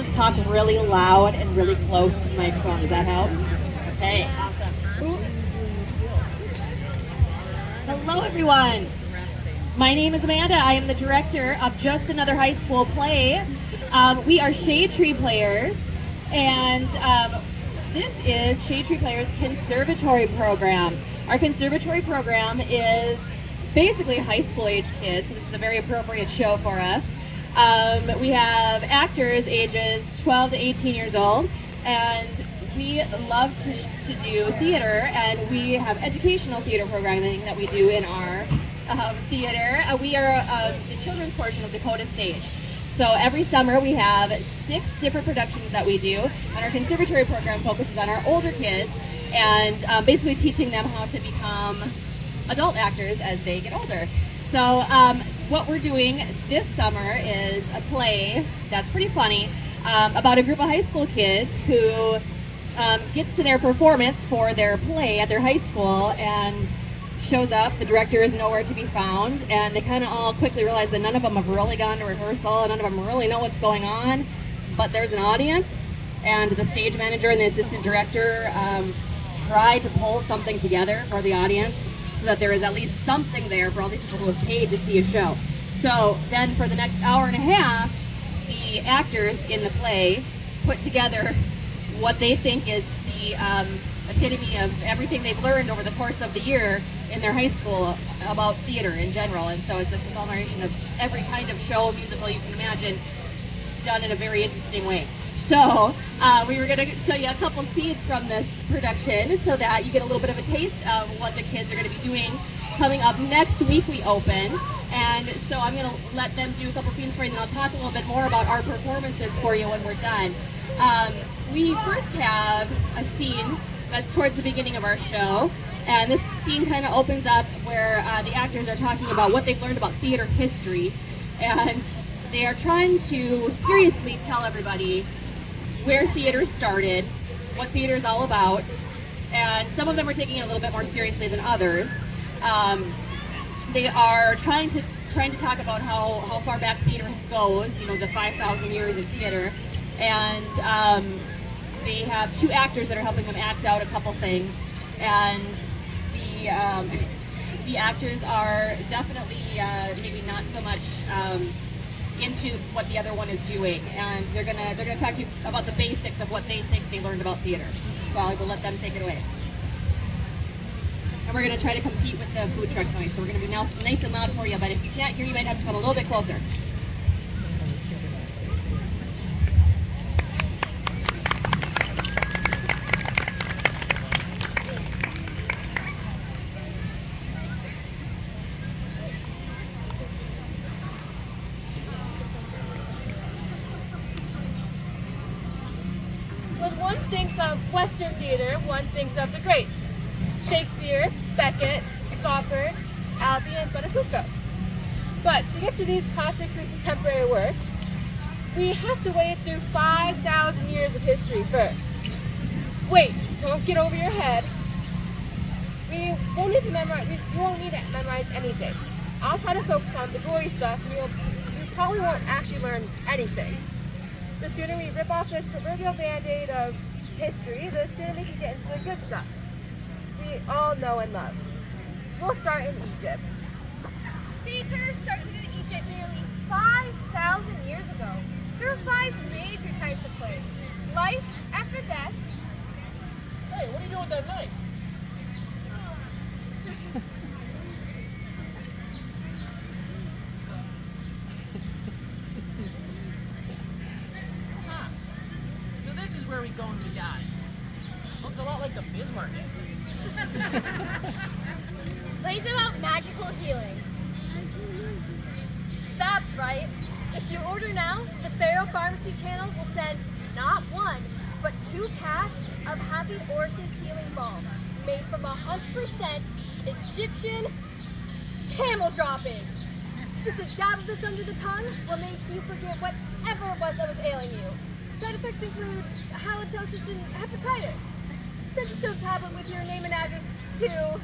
just talk really loud and really close to the microphone. Does that help? Okay, awesome. Hello, everyone. My name is Amanda. I am the director of Just Another High School Play. We are Shade Tree Players, and this is Shade Tree Players' conservatory program. Our conservatory program is basically high school age kids, so this is a very appropriate show for us. We have actors ages 12 to 18 years old, and we love to do theater, and we have educational theater programming that we do in our theater. We are the children's portion of Dakota Stage. So every summer we have 6 different productions that we do, and our conservatory program focuses on our older kids and basically teaching them how to become adult actors as they get older. So what we're doing this summer is a play that's pretty funny about a group of high school kids who gets to their performance for their play at their high school and shows up. The director is nowhere to be found, and they kind of all quickly realize that none of them have really gone to rehearsal, and none of them really know what's going on, but there's an audience, and the stage manager and the assistant director try to pull something together for the audience so that there is at least something there for all these people who have paid to see a show. So then for the next hour and a half, the actors in the play put together what they think is the epitome of everything they've learned over the course of the year in their high school about theater in general. And so it's a conglomeration of every kind of show, musical you can imagine, done in a very interesting way. So we were going to show you a couple scenes from this production so that you get a little bit of a taste of what the kids are going to be doing. Coming up next week we open, and so I'm going to let them do a couple scenes for you, and then I'll talk a little bit more about our performances for you when we're done. We first have a scene that's towards the beginning of our show, and this scene kind of opens up where the actors are talking about what they've learned about theater history, and they are trying to seriously tell everybody where theater started, what theater is all about, and some of them are taking it a little bit more seriously than others. They are trying to talk about how far back theater goes, you know, the 5,000 years of theater, and they have 2 actors that are helping them act out a couple things, and the actors are definitely maybe not so much into what the other one is doing, and they're gonna talk to you about the basics of what they think they learned about theater. So I will let them take it away. And we're gonna try to compete with the food truck noise. So we're gonna be nice and loud for you, but if you can't hear, you might have to come a little bit closer. When one thinks of Western theater, one thinks of the greats. Shakespeare, Beckett, Stoppard, Albee, and Buttafuoco. But to get to these classics and contemporary works, we have to wade through 5,000 years of history first. Wait, don't get over your head. We won't need to memorize anything. I'll try to focus on the gory stuff, and you probably won't actually learn anything. The sooner we rip off this proverbial band-aid of history, the sooner we can get into the good stuff we all know and love. We'll start in Egypt. Theater started in Egypt nearly 5,000 years ago. There are 5 major types of plays. Life after death. Hey, what are you doing with that knife? Huh. So this is where we go when we die. Looks a lot like the BisMarket. Plays about magical healing. That's right. If you order now, the Pharaoh Pharmacy channel will send not 1, but 2 casks of Happy Horses Healing Balm, made from 100% Egyptian camel droppings. Just a dab of this under the tongue will make you forget whatever it was that was ailing you. Side effects include halitosis and hepatitis. Send a soap tablet with your name and address to...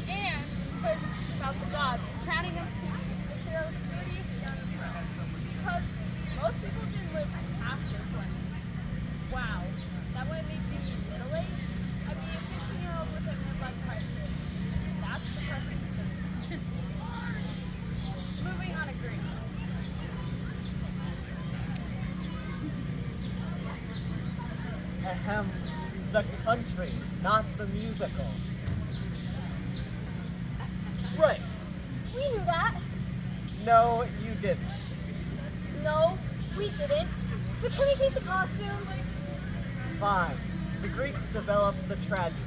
And, because it's about the gods, crowning of the Pharaoh's beauty Ahem. The country, not the musical. Right. We knew that. No, you didn't. No, we didn't. But can we keep the costumes? Fine. The Greeks developed the tragedy.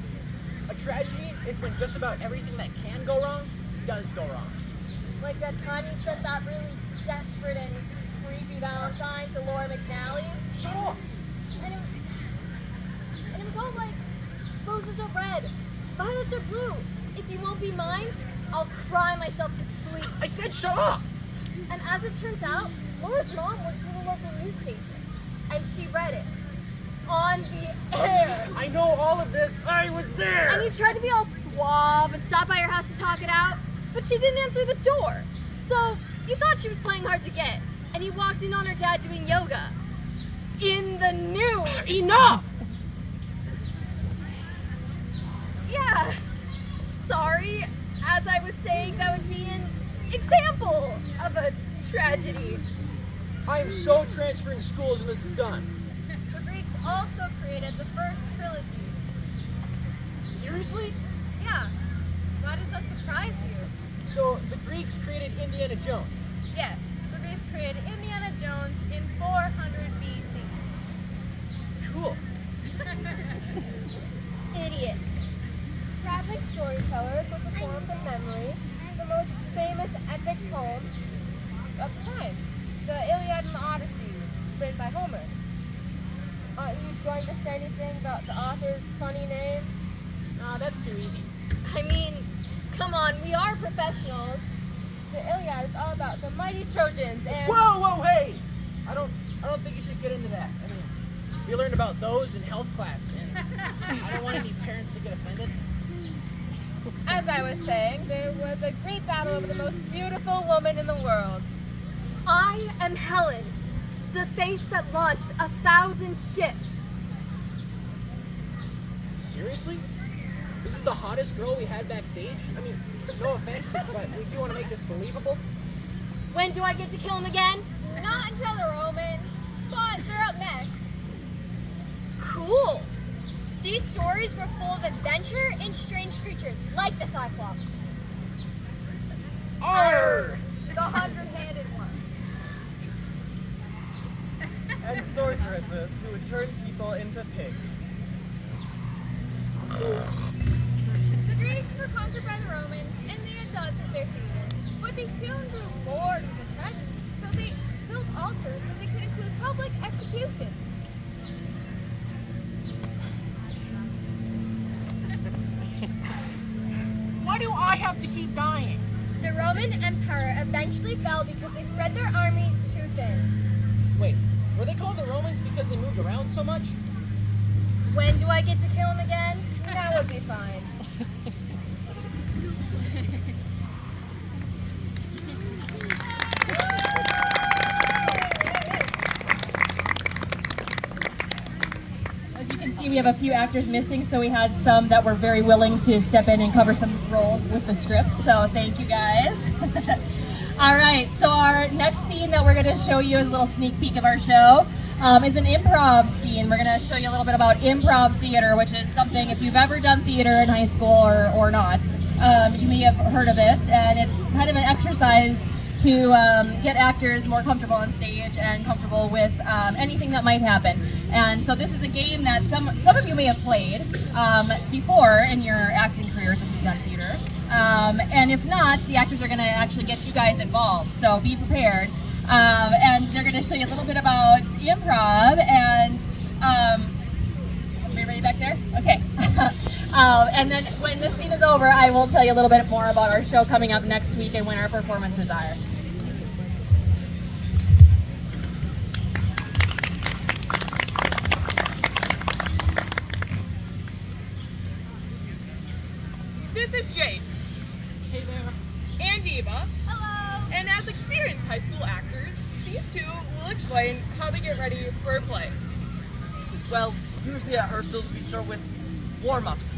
A tragedy is when just about everything that can go wrong does go wrong. Like that time you sent that really desperate and creepy Valentine to Laura McNally? Shut up! And it was all like, roses are red, violets are blue. If you won't be mine, I'll cry myself to sleep. I said shut up! And as it turns out, Laura's mom works for the local news station. And she read it. On the air. I know all of this. I was there! And he tried to be all suave and stop by her house to talk it out, but she didn't answer the door. So he thought she was playing hard to get. And he walked in on her dad doing yoga. In the news. Enough! Yeah. Sorry. As I was saying, that would be an example of a tragedy. I am so transferring schools when this is done. The Greeks also created the first trilogy. Seriously? Yeah. Why does that surprise you? So the Greeks created Indiana Jones. Yes. The Greeks created Indiana Jones in 400 BC. Cool. Idiots. Tragic storytellers will perform from memory the most famous epic poems of the time. The Iliad and the Odyssey, written by Homer. Aren't you going to say anything about the author's funny name? That's too easy. I mean, come on, we are professionals. The Iliad is all about the mighty Trojans and... Whoa, hey! I don't think you should get into that. I mean, we learned about those in health class, and I don't want any parents to get offended. As I was saying, there was a great battle over the most beautiful woman in the world. I am Helen, the face that launched 1,000 ships. Seriously? This is the hottest girl we had backstage? I mean, no offense, but we do want to make this believable. When do I get to kill him again? Not until the Romans, but they're up next. Cool. These stories were full of adventure and strange creatures, like the Cyclops. Arr! The 100-handed one. And sorceresses who would turn people into pigs. The Greeks were conquered by the Romans, and they adopted their theater. But they soon grew bored with the tragedy, so they built altars so they could include public executions. Why do I have to keep dying? The Roman Empire eventually fell because they spread their armies too thin. Wait, were they called the Romans because they moved around so much? When do I get to kill him again? That would be fine. As you can see, we have a few actors missing, so we had some that were very willing to step in and cover some roles with the scripts, so thank you guys. All right, so our next scene that we're going to show you is a little sneak peek of our show. Is an improv scene. We're going to show you a little bit about improv theater, which is something, if you've ever done theater in high school or not, you may have heard of it, and it's kind of an exercise to get actors more comfortable on stage and comfortable with anything that might happen. And so this is a game that some of you may have played before in your acting careers if you've done theater. And if not, the actors are going to actually get you guys involved, so be prepared. And they're going to show you a little bit about improv and everybody ready back there? Okay. And then when this scene is over, I will tell you a little bit more about our show coming up next week and when our performances are. This is Jade. Hey there. And Eva. Hello. And as experienced high school actors, these two will explain how they get ready for a play. Well, usually at rehearsals we start with warm-ups,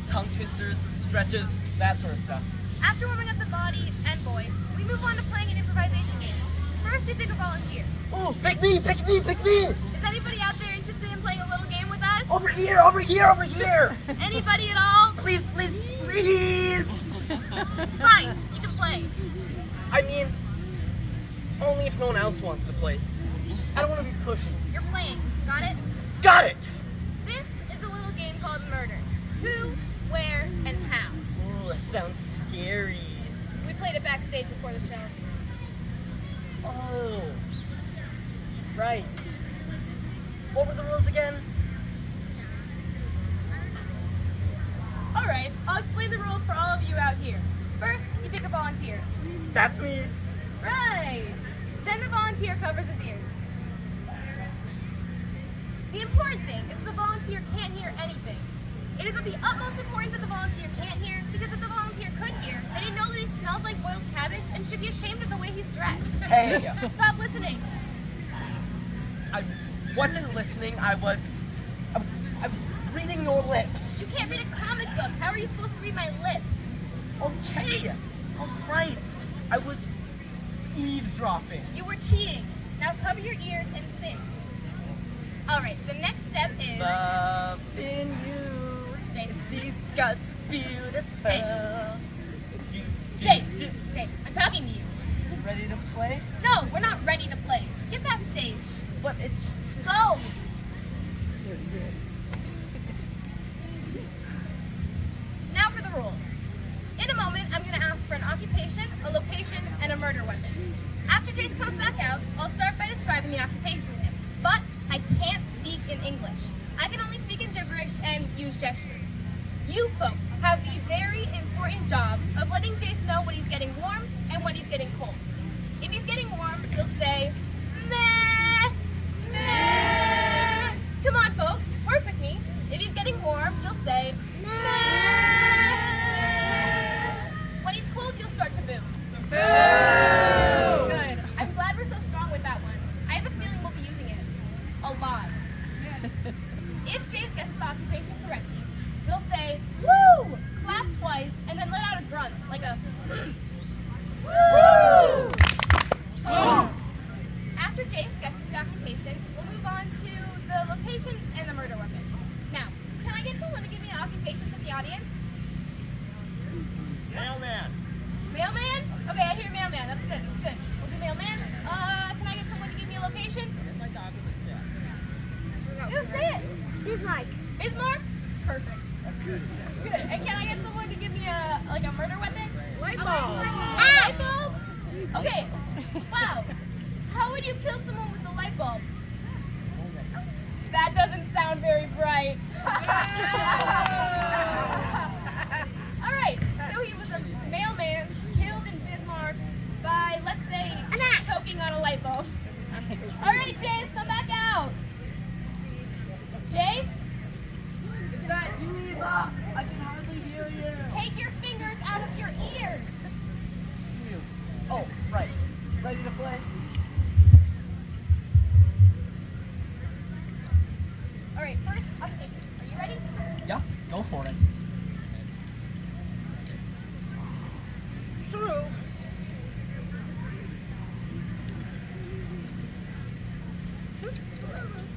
tongue twisters, stretches, that sort of stuff. After warming up the body and voice, we move on to playing an improvisation game. First, we pick a volunteer. Ooh, pick me, pick me, pick me! Is anybody out there interested in playing a little game with us? Yes? Over here, over here, over here! Anybody at all? Please, please, please! Fine, you can play. I mean, only if no one else wants to play. I don't want to be pushy. You're playing, got it? Got it! This is a little game called Murder. Who, where, and how. Ooh, that sounds scary. We played it backstage before the show. Oh, right. What were the rules again? Alright, I'll explain the rules for all of you out here. First, you pick a volunteer. That's me. Right. Then the volunteer covers his ears. The important thing is that the volunteer can't hear anything. It is of the utmost importance that the volunteer can't hear, because if the volunteer could hear, then he'd know that he smells like boiled cabbage and should be ashamed of the way he's dressed. Hey, Stop listening. I wasn't listening. I was reading your lips. You can't read a comic book. How are you supposed to read my lips? Okay, all right. I was eavesdropping. You were cheating. Now cover your ears and sing. Alright, the next step is... Loving you. Jace. These guys beautiful. Jace. Do, Jace, Jace, I'm talking to you. Ready to play? No, we're not ready to play. Get backstage. But it's Go! Now for the rules. In a moment, I'm going to ask for an occupation, a location, and a murder weapon. After Jace comes back out, I'll start by describing the occupation to him. But I can't speak in English. I can only speak in gibberish and use gestures. You folks have the very important job of letting Jace know when he's getting warm and when he's getting cold. If he's getting warm, you'll say, meh, meh. Come on, folks, work with me. If he's getting warm, you'll say, meh. When he's cold, you'll start to boo. Boo! Good. I'm glad we're so strong with that one. I have a feeling we'll be using it a lot. If Jace guesses the occupation correctly, we'll say, woo! Clap twice, and then let out a grunt, like a woo! After Jace guesses the occupation, we'll move on to the location and the murder weapon. Now, can I get someone to give me an occupation from the audience? mailman. Mailman? Okay, I hear mailman. That's good. That's good. We'll do mailman. Can I get someone to give me a location? Who say it? BisMarket. Bismarck? Perfect. That's good. And can I get someone to give me a murder weapon? Light bulb. Light bulb? Okay. Wow. How would you kill someone with a light bulb? That doesn't sound very bright. All right. So he was a mailman killed in Bismarck by, let's say, choking on a light bulb. All right, Jace, come back out. Jace? Is that you, Eva? I can hardly hear you. Take your fingers out of your ears. Oh, right. Ready to play? All right, first occupation. Are you ready? Yeah, go for it. True.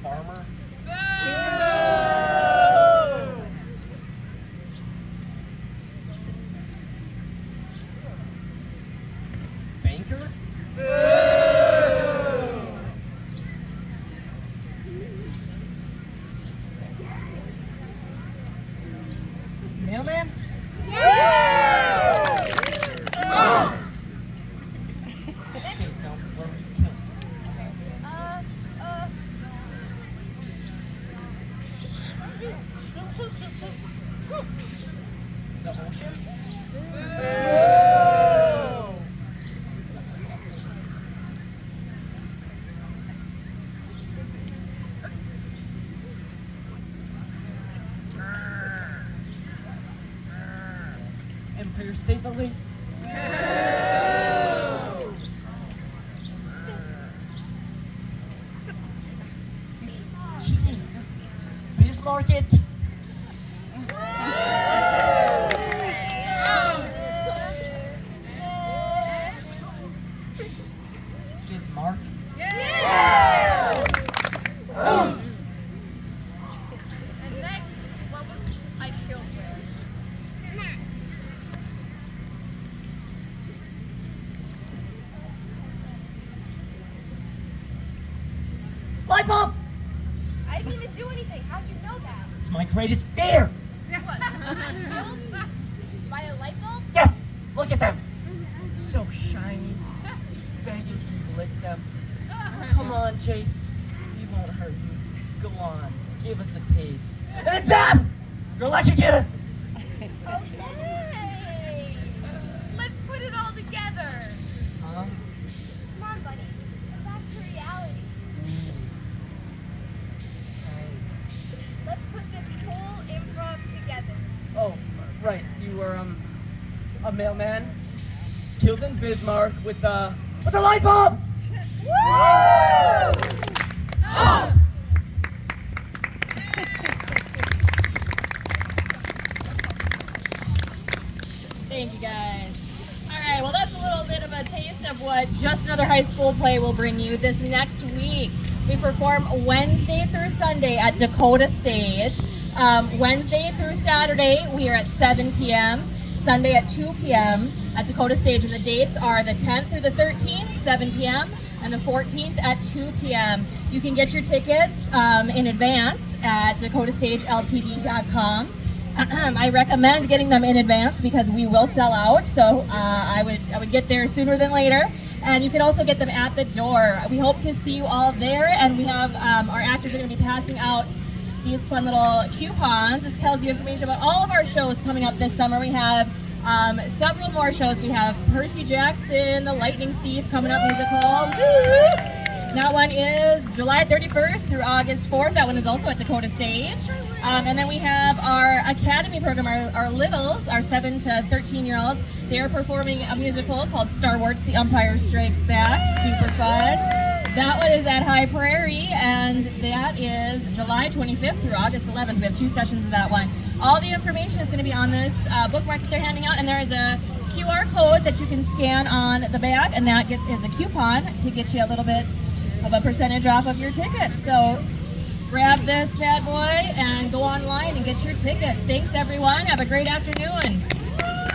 Farmer. Banker? Mailman? Okay, now where are we killing? The ocean? Empire State Building? Cheating. BisMarket? Bismarck? light bulb? I didn't even do anything. How'd you know that? It's my greatest fear. What? By a light bulb? Yes, look at them. So shiny. Just begging for you to lick them. Come on, Chase. We won't hurt you. Go on, give us a taste. And then Dad! You're electrocuted! Okay. Let's put it all together. Huh? Come on, buddy. Back to reality. Let's put this whole improv together. Oh, right. You were a mailman killed in Bismarck with a light bulb! Thank you guys. All right, well that's a little bit of a taste of what Just Another High School Play will bring you this next week. We perform Wednesday through Sunday at Dakota Stage. Wednesday through Saturday we are at 7 p.m. Sunday at 2 p.m. at Dakota Stage, and the dates are the 10th through the 13th, 7 p.m. and the 14th at 2 p.m. You can get your tickets in advance at DakotaStageLtd.com. I recommend getting them in advance because we will sell out, so I would get there sooner than later. And you can also get them at the door. We hope to see you all there, and we have our actors are going to be passing out these fun little coupons. This tells you information about all of our shows coming up this summer. We have several more shows. We have Percy Jackson, The Lightning Thief coming up musical. Woo! That one is July 31st through August 4th. That one is also at Dakota Stage. And then we have our Academy program, our littles, our 7 to 13-year-olds. They are performing a musical called Star Wars: The Empire Strikes Back. Super fun. That one is at High Prairie, and that is July 25th through August 11th. We have 2 sessions of that one. All the information is going to be on this bookmark that they're handing out, and there is a QR code that you can scan on the back, and that is a coupon to get you a little bit of a percentage off of your tickets. So grab this bad boy and go online and get your tickets. Thanks everyone. Have a great afternoon.